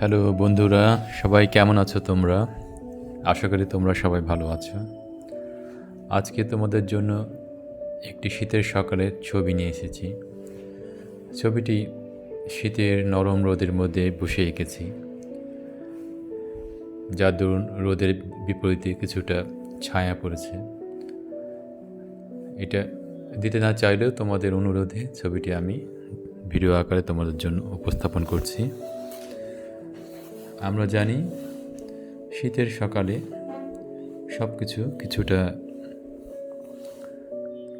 Hello বন্ধুরা, সবাই কেমন আছো তোমরা? আশা করি তোমরা সবাই ভালো আছো। আজকে তোমাদের জন্য একটি শীতের সকালের ছবি নিয়ে এসেছি। ছবিটি শীতের নরম রোদের মধ্যে বসে এঁকেছি, যার দরুন রোদের বিপরীতে কিছুটা ছায়া পড়েছে। এটা দিতে না চাইলেও তোমাদের অনুরোধে ছবিটি আমি ভিডিও আকারে তোমাদের জন্য উপস্থাপন করছি। আমরা জানি শীতের সকালে সব কিছু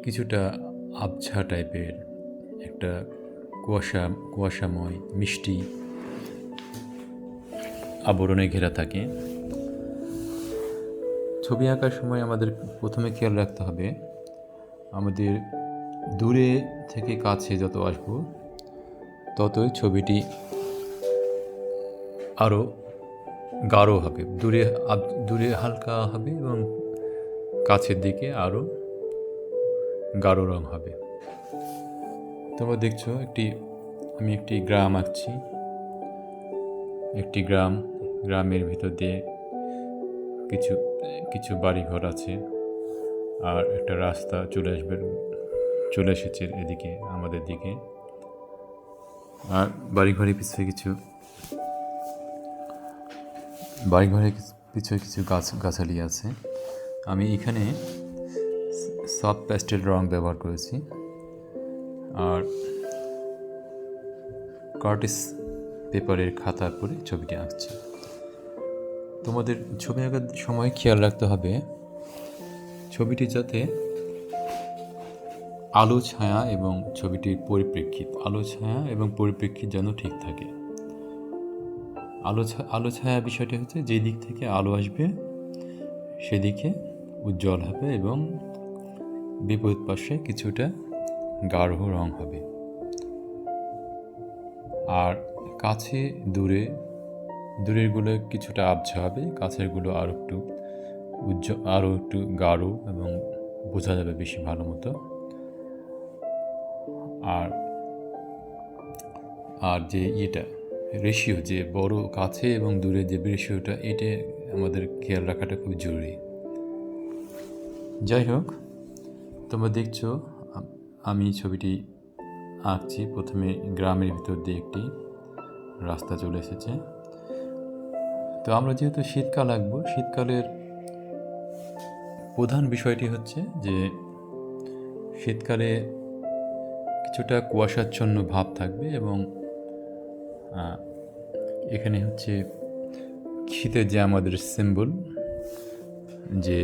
কিছুটা আবছা টাইপের, একটা কুয়াশাময় মিষ্টি আবরণে ঘেরা থাকে। ছবি আঁকার সময় আমাদের প্রথমে খেয়াল রাখতে হবে, আমাদের দূরে থেকে কাছে যত আসব ততই ছবিটি আরও গাঢ় হবে। দূরে হালকা হবে এবং কাছের দিকে আরও গাঢ় রং হবে। তোমরা দেখছো আমি একটি গ্রাম আঁকছি। একটি গ্রামের ভিতর দিয়ে কিছু কিছু বাড়িঘর আছে, আর একটা রাস্তা চলে এসেছে এদিকে আমাদের দিকে। আর বাড়িঘরের পিছনে কিছু গাছালি আছে। আমি এখানে সফট প্যাস্টেল রং ব্যবহার করেছি, আর কার্টিস পেপারের খাতার উপরে ছবিটি আঁকছি। তোমাদের ছবি আঁকার সময় খেয়াল রাখতে হবে ছবিটি যাতে আলো ছায়া এবং পরিপ্রেক্ষিত যেন ঠিক থাকে। আলো ছায়া বিষয়টি হচ্ছে, যে দিক থেকে আলো আসবে সেদিকে উজ্জ্বল হবে এবং বিপরীত পাশে কিছুটা গাঢ় রং হবে। আর কাছে দূরেরগুলো কিছুটা আবছা হবে, কাছেরগুলো আরও একটু গাঢ় এবং বোঝা যাবে বেশি ভালো মতো। আর যে রেশিও, যে বড় কাছে এবং দূরে যে রেশিওটা, এটা আমাদের খেয়াল রাখাটা খুব জরুরি। যাই হোক, তোমরা দেখছো আমি ছবিটি আঁকছি। প্রথমে গ্রামের ভিতর দিয়ে একটি রাস্তা চলে এসেছে। তো আমরা যেহেতু শীতকাল আঁকবো, শীতকালের প্রধান বিষয়টি হচ্ছে যে শীতকালে কিছুটা কুয়াশাচ্ছন্ন ভাব থাকবে এবং এখানে হচ্ছে শীতের যে আমাদের সিম্বল, যে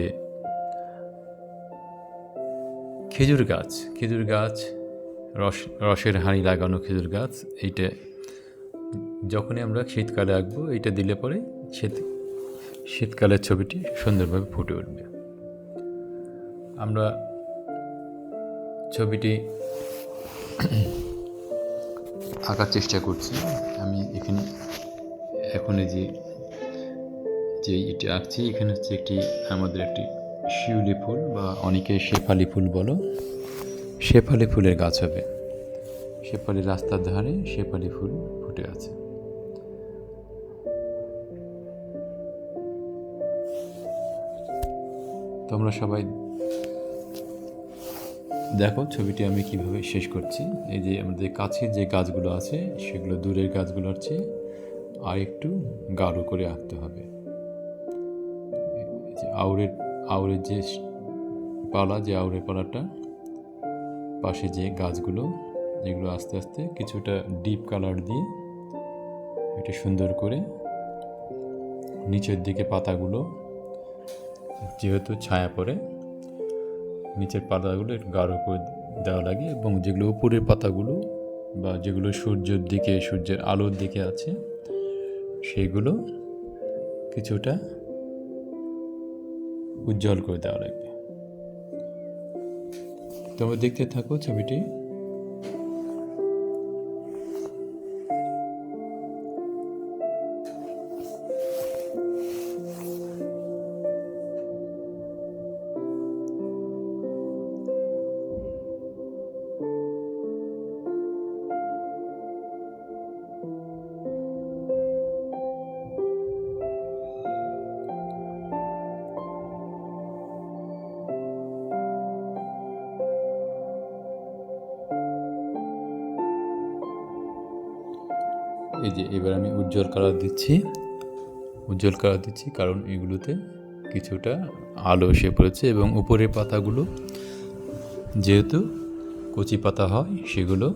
খেজুর গাছ, রসের হাঁড়ি লাগানো খেজুর গাছ, এইটা যখনই আমরা শীতকালে আঁকবো, এইটা দিলে পরে শীতকালের ছবিটি সুন্দরভাবে ফুটে উঠবে। আমরা ছবিটি আঁকার চেষ্টা করছি। আমি এখন যে এটা আঁকছি, এখানে হচ্ছে আমাদের একটি শিউলি ফুল, বা অনেকে শেফালি ফুল বলো, শেফালি ফুলের গাছ হবে। রাস্তার ধারে শেফালি ফুল ফুটে আছে। তোমরা সবাই দেখো ছবিটি আমি কিভাবে শেষ করছি। এই যে আমাদের কাছে যে গাছগুলো আছে, সেগুলো দূরের গাছগুলোর চেয়ে আর একটু গাঢ় করে আঁকতে হবে। যে আউরের যে আউরের পালাটা, পাশে যে গাছগুলো, যেগুলো আস্তে আস্তে কিছুটা ডিপ কালার দিয়ে এটা সুন্দর করে, নিচের দিকে পাতাগুলো যেহেতু ছায়া পড়ে, নিচের পাতাগুলো একটু গাঢ় করে দেওয়া লাগে, এবং যেগুলো উপরের পাতাগুলো বা যেগুলো সূর্যের আলোর দিকে আছে, সেগুলো কিছুটা উজ্জ্বল করে দেওয়া লাগবে। তোমরা দেখতে থাকো ছবিটি। এই যে এবার আমি উজ্জ্বল কালার দিচ্ছি কারণ এগুলোতে কিছুটা আলো এসে পড়েছে এবং উপরের পাতাগুলো যেহেতু কচি পাতা হয় সেগুলো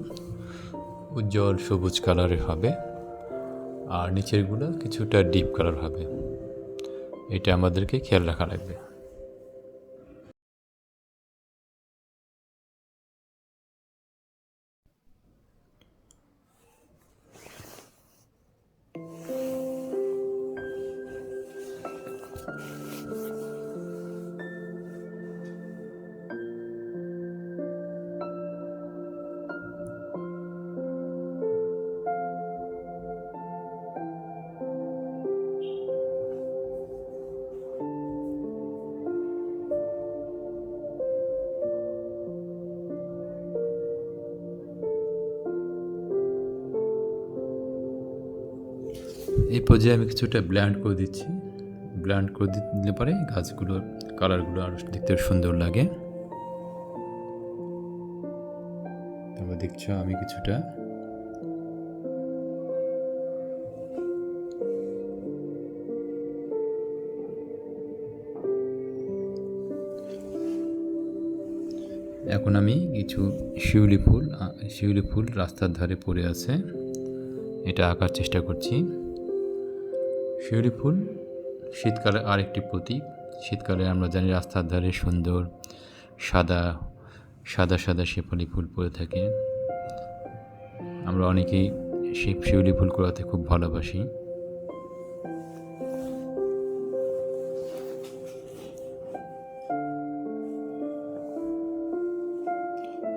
উজ্জ্বল সবুজ কালারের হবে আর নিচেরগুলো কিছুটা ডিপ কালার হবে। এটা আমাদেরকে খেয়াল রাখা লাগবে। এই পর্যায়ে আমি কিছুটা ব্ল্যান্ড করে দিচ্ছি। ব্ল্যান্ড করে দিলে পরে গাছগুলোর কালারগুলো আরও দেখতে সুন্দর লাগে। তারপর দেখছো আমি কিছুটা এখন আমি কিছু শিউলি ফুল রাস্তার ধারে পড়ে আছে, এটা আঁকার চেষ্টা করছি। শিউলি ফুল শীতকালে আরেকটি প্রতীক। শীতকালে আমরা জানি রাস্তার ধারে সুন্দর সাদা সাদা সাদা শেফালি ফুল পড়ে থাকে। আমরা অনেকেই সেই শিউলি ফুল কুড়াতে খুব ভালোবাসি।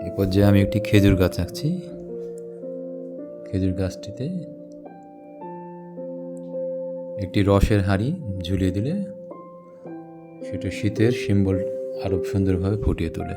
এ পর্যায়ে আমি একটি খেজুর গাছ আঁকছি। খেজুর গাছটিতে একটি রসের হাঁড়ি ঝুলিয়ে দিলে সেটা শীতের সিম্বল আরও সুন্দরভাবে ফুটিয়ে তোলে।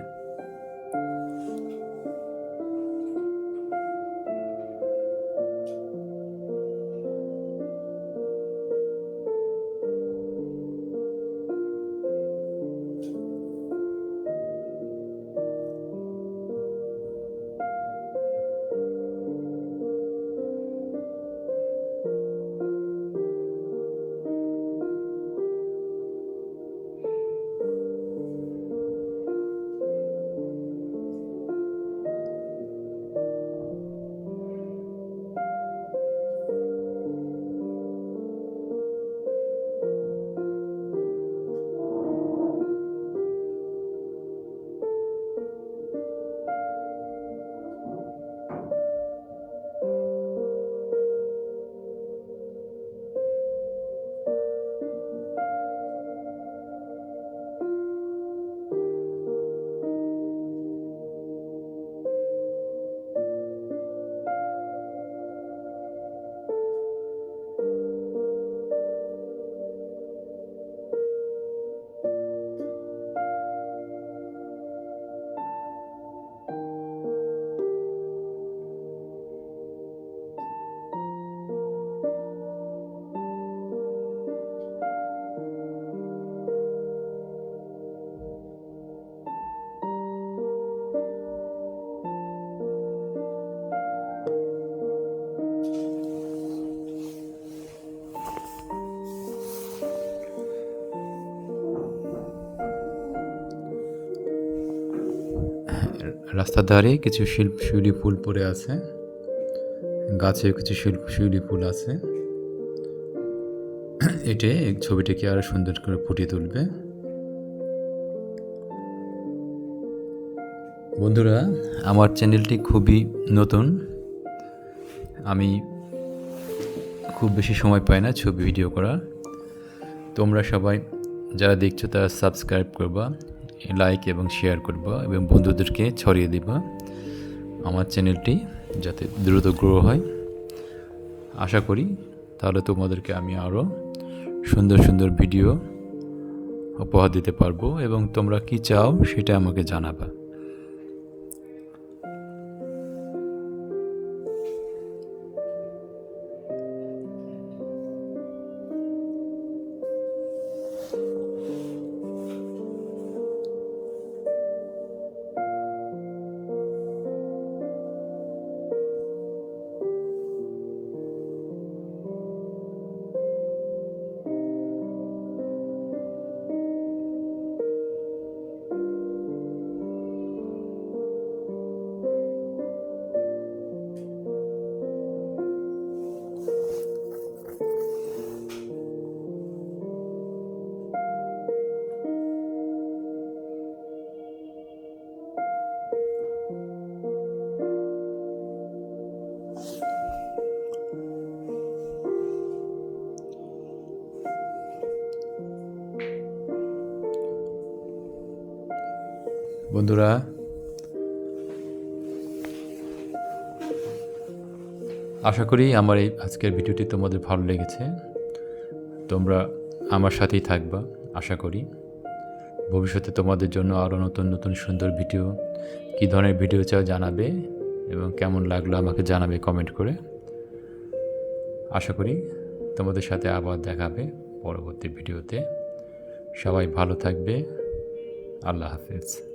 রাস্তার ধারে কিছু শিউলি ফুল পড়ে আছে, গাছেও কিছু শিউলি ফুল আছে। এটা ছবিটাকে আরো সুন্দর করে ফুটিয়ে তুলবে। বন্ধুরা, আমার চ্যানেলটি খুবই নতুন, আমি খুব বেশি সময় পাই না ছবি ভিডিও করার। তোমরা সবাই যারা দেখছো তারা সাবস্ক্রাইব করবা, লাইক এবং শেয়ার করবা এবং বন্ধুদেরকে ছড়িয়ে দিবা আমার চ্যানেলটি যাতে দ্রুত গ্রো হয়। আশা করি তাহলে তোমাদেরকে আমি আরও সুন্দর সুন্দর ভিডিও উপহার দিতে পারবো এবং তোমরা কি চাও সেটা আমাকে জানাবা। বন্ধুরা, আশা করি আমার এই আজকের ভিডিওটি তোমাদের ভালো লেগেছে। তোমরা আমার সাথেই থাকবা আশা করি। ভবিষ্যতে তোমাদের জন্য আরও নতুন নতুন সুন্দর ভিডিও, কী ধরনের ভিডিও চাও জানাবে এবং কেমন লাগলো আমাকে জানাবে কমেন্ট করে। আশা করি তোমাদের সাথে আবার দেখাবে পরবর্তী ভিডিওতে। সবাই ভালো থাকবে। আল্লাহ হাফেজ।